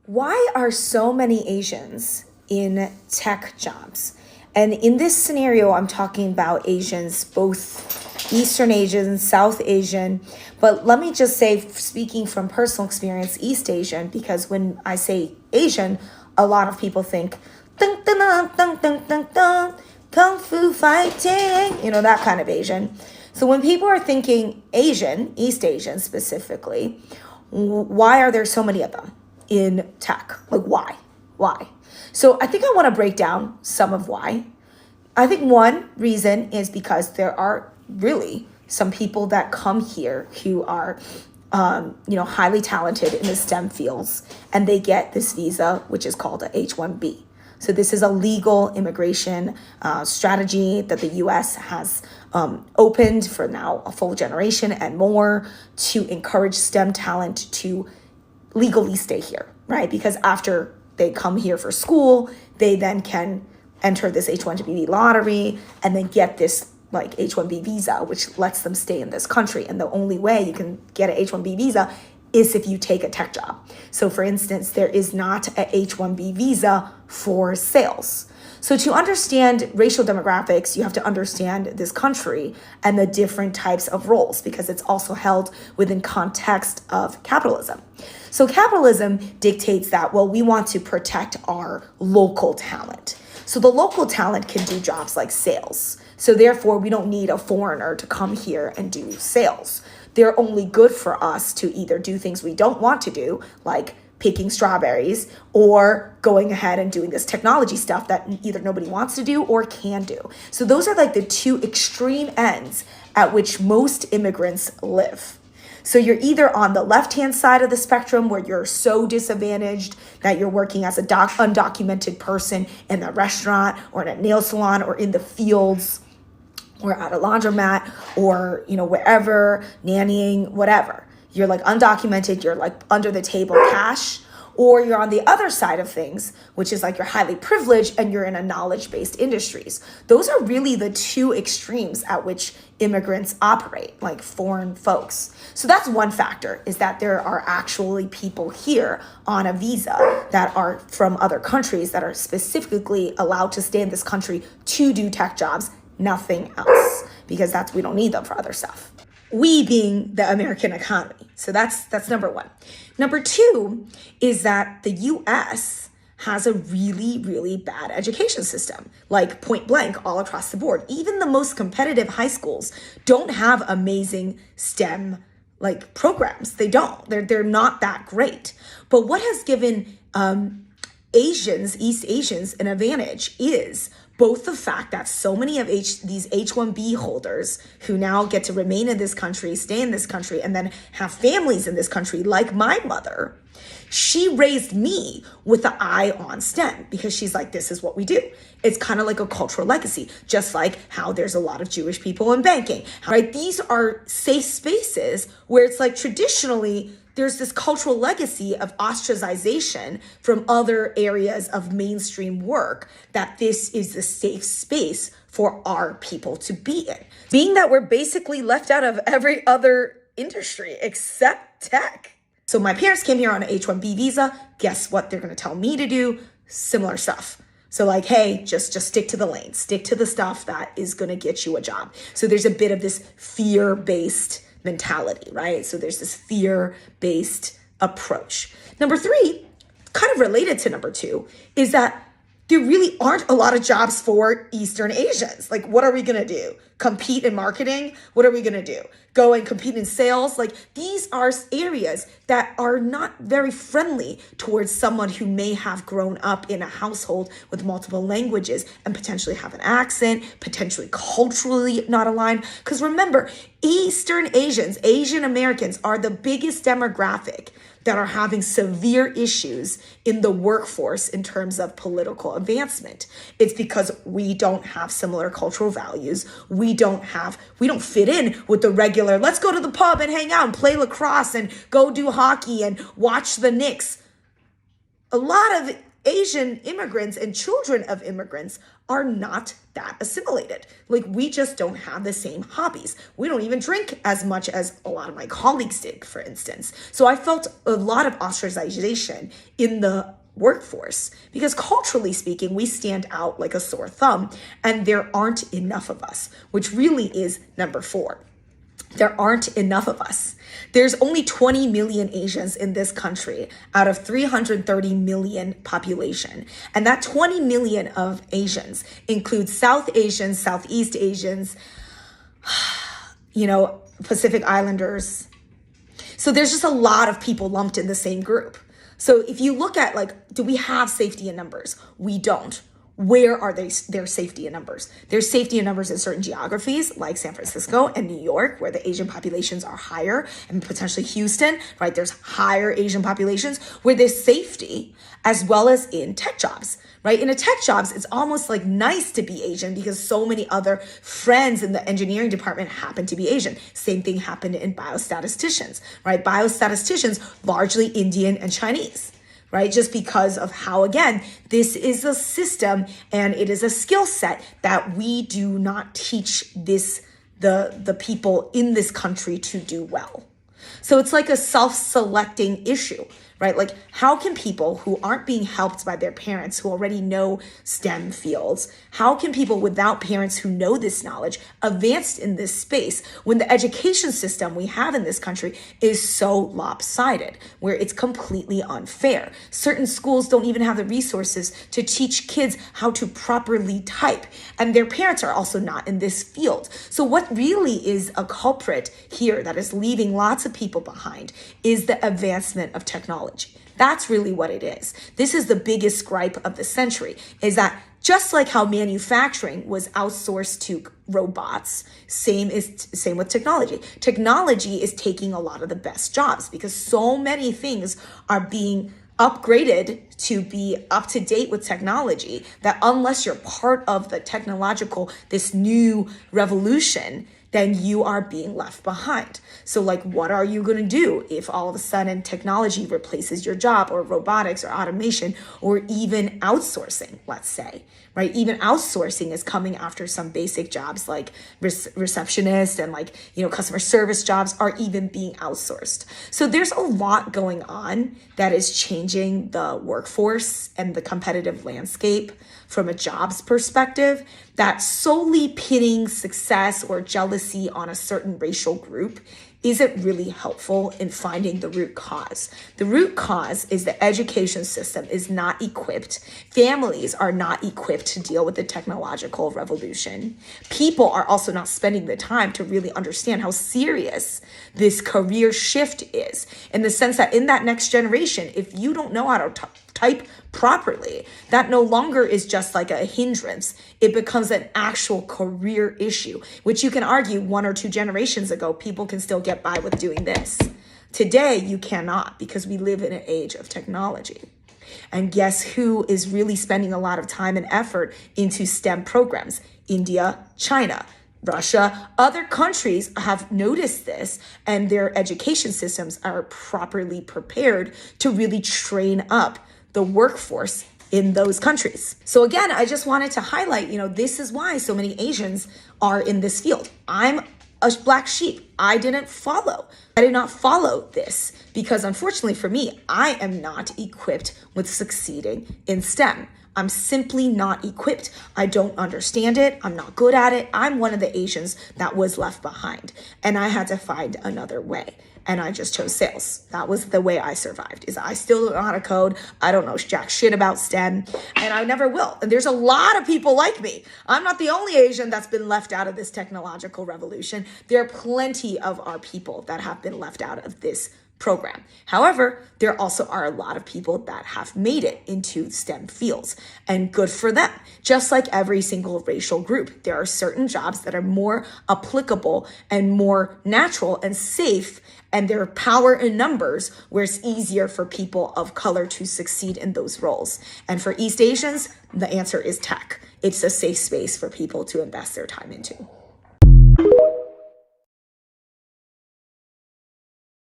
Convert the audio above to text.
Why are so many Asians in tech jobs? And in this scenario, I'm talking about Asians, both Eastern Asian, South Asian. But let me just say, speaking from personal experience, East Asian, because when I say Asian, a lot of people think, dun, dun, dun, dun, dun, dun, dun, kung fu fighting, that kind of Asian. So when people are thinking Asian, East Asian specifically, why are there so many of them in tech? Like, why? Why? So I think I want to break down some of why. I think one reason is because there are really some people that come here who are, highly talented in the STEM fields, and they get this visa, which is called a H-1B. So this is a legal immigration strategy that the U.S. has opened for now a full generation and more to encourage STEM talent to legally stay here, right? Because after they come here for school, they then can enter this H-1B lottery and then get this like H-1B visa, which lets them stay in this country. And the only way you can get an H-1B visa is if you take a tech job. So for instance, there is not a H-1B visa for sales. So to understand racial demographics, you have to understand this country and the different types of roles, because it's also held within context of capitalism. So capitalism dictates that, well, we want to protect our local talent. So the local talent can do jobs like sales. So therefore, we don't need a foreigner to come here and do sales. They're only good for us to either do things we don't want to do, like picking strawberries, or going ahead and doing this technology stuff that either nobody wants to do or can do. So those are like the two extreme ends at which most immigrants live. So you're either on the left-hand side of the spectrum where you're so disadvantaged that you're working as a undocumented person in a restaurant or in a nail salon or in the fields or at a laundromat or, wherever, nannying, whatever. You're like undocumented, you're like under the table cash, or you're on the other side of things, which is like you're highly privileged and you're in a knowledge-based industries. Those are really the two extremes at which immigrants operate, like foreign folks. So that's one factor, is that there are actually people here on a visa that are from other countries that are specifically allowed to stay in this country to do tech jobs, nothing else, because we don't need them for other stuff. We being the American economy. So that's number one. Number two is that the US has a really, really bad education system, like point blank all across the board. Even the most competitive high schools don't have amazing STEM like programs. They don't. They're not that great. But what has given East Asians an advantage is both the fact that so many of these H-1B holders who now get to remain in this country, stay in this country, and then have families in this country, like my mother, she raised me with the eye on STEM because she's like, this is what we do. It's kind of like a cultural legacy, just like how there's a lot of Jewish people in banking, right? These are safe spaces where it's like traditionally there's this cultural legacy of ostracization from other areas of mainstream work, that this is the safe space for our people to be in. Being that we're basically left out of every other industry except tech. So my parents came here on an H-1B visa. Guess what they're gonna tell me to do? Similar stuff. So like, hey, just stick to the lane, stick to the stuff that is gonna get you a job. So there's a bit of this fear-based mentality, right? So there's this fear-based approach. Number three, kind of related to number two, is that there really aren't a lot of jobs for Eastern Asians. Like, what are we gonna do? Compete in marketing? What are we gonna do? Go and compete in sales? Like, these are areas that are not very friendly towards someone who may have grown up in a household with multiple languages and potentially have an accent, potentially culturally not aligned. Because remember, Eastern Asians, Asian Americans are the biggest demographic that are having severe issues in the workforce in terms of political advancement. It's because we don't have similar cultural values. We don't fit in with the regular, let's go to the pub and hang out and play lacrosse and go do hockey and watch the Knicks. A lot of Asian immigrants and children of immigrants are not that assimilated. Like, we just don't have the same hobbies. We don't even drink as much as a lot of my colleagues did, for instance. So I felt a lot of ostracization in the workforce because culturally speaking, we stand out like a sore thumb, and there aren't enough of us, which really is number 4. There aren't enough of us. There's only 20 million Asians in this country out of 330 million population. And that 20 million of Asians includes South Asians, Southeast Asians, Pacific Islanders. So there's just a lot of people lumped in the same group. So if you look at, like, do we have safety in numbers? We don't. Where are their safety in numbers? There's safety in numbers in certain geographies like San Francisco and New York, where the Asian populations are higher, and potentially Houston, right? There's higher Asian populations where there's safety, as well as in tech jobs, right? In a tech jobs, it's almost like nice to be Asian because so many other friends in the engineering department happen to be Asian. Same thing happened in biostatisticians, right? Biostatisticians, largely Indian and Chinese. Right? Just because of how, again, this is a system and it is a skill set that we do not teach the people in this country to do well. So it's like a self-selecting issue, right? Like, how can people who aren't being helped by their parents who already know STEM fields, how can people without parents who know this knowledge advance in this space when the education system we have in this country is so lopsided, where it's completely unfair? Certain schools don't even have the resources to teach kids how to properly type, and their parents are also not in this field. So what really is a culprit here that is leaving lots of people behind is the advancement of technology. That's really what it is. This is the biggest gripe of the century, is that just like how manufacturing was outsourced to robots, same with technology. Technology is taking a lot of the best jobs because so many things are being upgraded to be up to date with technology that unless you're part of this new revolution, then you are being left behind. So, like, what are you going to do if all of a sudden technology replaces your job, or robotics or automation, or even outsourcing, let's say, right? Even outsourcing is coming after some basic jobs like receptionist and customer service jobs are even being outsourced. So there's a lot going on that is changing the workforce and the competitive landscape from a jobs perspective, that solely pitting success or jealousy on a certain racial group isn't really helpful in finding the root cause. The root cause is the education system is not equipped. Families are not equipped to deal with the technological revolution. People are also not spending the time to really understand how serious this career shift is, in the sense that in that next generation, if you don't know how to type properly, that no longer is just like a hindrance. It becomes an actual career issue, which you can argue 1 or 2 generations ago, people can still get by with doing this. Today, you cannot, because we live in an age of technology. And guess who is really spending a lot of time and effort into STEM programs? India, China, Russia. Other countries have noticed this, and their education systems are properly prepared to really train up the workforce in those countries. So again, I just wanted to highlight, this is why so many Asians are in this field. I'm a black sheep. I did not follow this because, unfortunately for me, I am not equipped with succeeding in STEM. I'm simply not equipped. I don't understand it. I'm not good at it. I'm one of the Asians that was left behind, and I had to find another way. And I just chose sales. That was the way I survived. Is I still don't know how to code. I don't know jack shit about STEM, and I never will. And there's a lot of people like me. I'm not the only Asian that's been left out of this technological revolution. There are plenty of our people that have been left out of this program. However, there also are a lot of people that have made it into STEM fields, and good for them. Just like every single racial group, there are certain jobs that are more applicable and more natural and safe, and there are power in numbers where it's easier for people of color to succeed in those roles. And for East Asians, the answer is tech. It's a safe space for people to invest their time into.